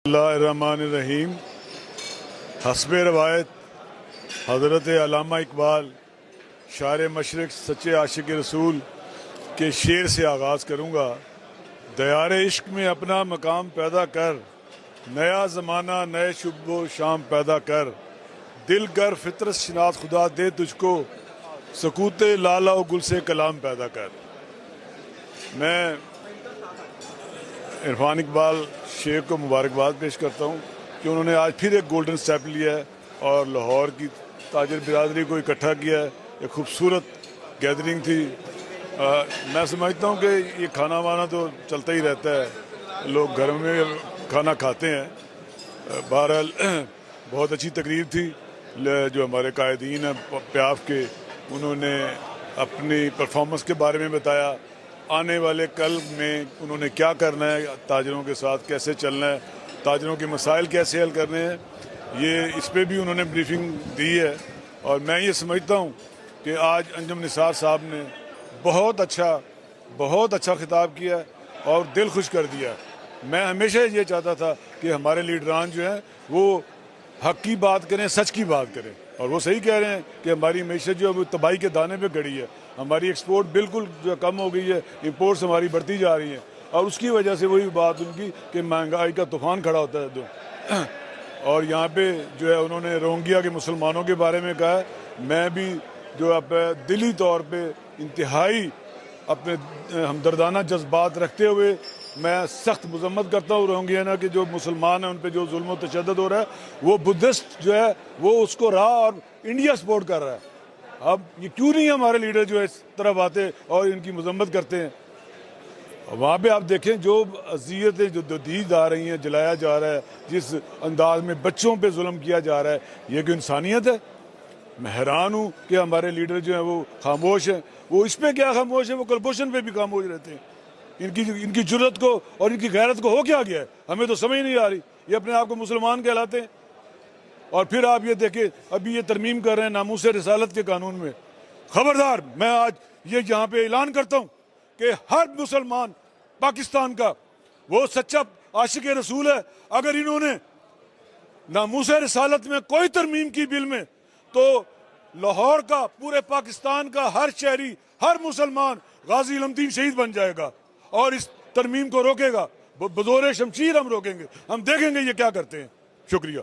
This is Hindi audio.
बिस्मिल्लाहिर्रहमानिर्रहीम। हस्बे रवायत हज़रत अल्लामा इकबाल शायर मशरिक़ सच्चे आशिक रसूल के शेर से आगाज़ करूँगा। दयारे इश्क में अपना मकाम पैदा कर, नया ज़माना नए शुभ व शाम पैदा कर, दिल कर फितरत शनात खुदा दे तुझको, सकूते लाला व गुल से कलाम पैदा कर। मैं इरफान इकबाल शेख को मुबारकबाद पेश करता हूँ कि उन्होंने आज फिर एक गोल्डन स्टेप लिया है और लाहौर की ताजिर बिरादरी को इकट्ठा किया है। एक खूबसूरत गैदरिंग थी। मैं समझता हूँ कि ये खाना वाना तो चलता ही रहता है, लोग घर में खाना खाते हैं। बहरहाल बहुत अच्छी तकरीर थी। जो हमारे कायदीन हैं प्याफ के, उन्होंने अपनी परफॉर्मेंस के बारे में बताया। आने वाले कल में उन्होंने क्या करना है, ताजरों के साथ कैसे चलना है, ताजरों के मसाइल कैसे हल करने हैं, ये इस पे भी उन्होंने ब्रीफिंग दी है। और मैं ये समझता हूँ कि आज अंजुम निसार साहब ने बहुत अच्छा खिताब किया और दिल खुश कर दिया। मैं हमेशा ये चाहता था कि हमारे लीडरान जो हैं वो हक की बात करें, सच की बात करें, और वो सही कह रहे हैं कि हमारी मीशत जो है वो तबाही के दाने पे गड़ी है। हमारी एक्सपोर्ट बिल्कुल जो कम हो गई है, इंपोर्ट्स हमारी बढ़ती जा रही हैं, और उसकी वजह से वही बात उनकी कि महंगाई का तूफान खड़ा होता है दो। और यहाँ पे जो है उन्होंने रोहिंग्या के मुसलमानों के बारे में कहा है। मैं भी जो दिली तौर पे इंतहाई अपने हमदर्दाना जज्बात रखते हुए मैं सख्त मजम्मत करता हूँ रोहिंग्या के जो मुसलमान हैं उन पे जो जुल्म व तशद्दुद हो रहा है। वो बुद्धिस्ट जो है वो उसको रहा और इंडिया सपोर्ट कर रहा है। अब ये क्यों नहीं हमारे लीडर जो है इस तरफ आते और इनकी मजम्मत करते हैं। वहाँ पे आप देखें जो अज़ियतें जो दी जा रही हैं, जलाया जा रहा है, जिस अंदाज में बच्चों पे जुल्म किया जा रहा है, ये कोई इंसानियत है। मैं हैरान हूँ कि हमारे लीडर जो हैं वो खामोश हैं। वो इस पे क्या खामोश है, वो कलभूषण पे भी खामोश रहते हैं। इनकी जुर्रत को और इनकी गैरत को हो क्या गया है, हमें तो समझ नहीं आ रही। ये अपने आप को मुसलमान कहलाते हैं और फिर आप ये देखें अभी ये तरमीम कर रहे हैं नामूस रिसालत के कानून में। खबरदार, मैं आज ये यहाँ पे ऐलान करता हूँ कि हर मुसलमान पाकिस्तान का वो सच्चा आशिक रसूल है। अगर इन्होंने नामूस रिसालत में कोई तरमीम की बिल में, तो लाहौर का, पूरे पाकिस्तान का हर शहरी, हर मुसलमान गाजी इल्मुद्दीन शहीद बन जाएगा और इस तरमीम को रोकेगा। बदौर शमशीर हम रोकेंगे। हम देखेंगे ये क्या करते हैं। शुक्रिया।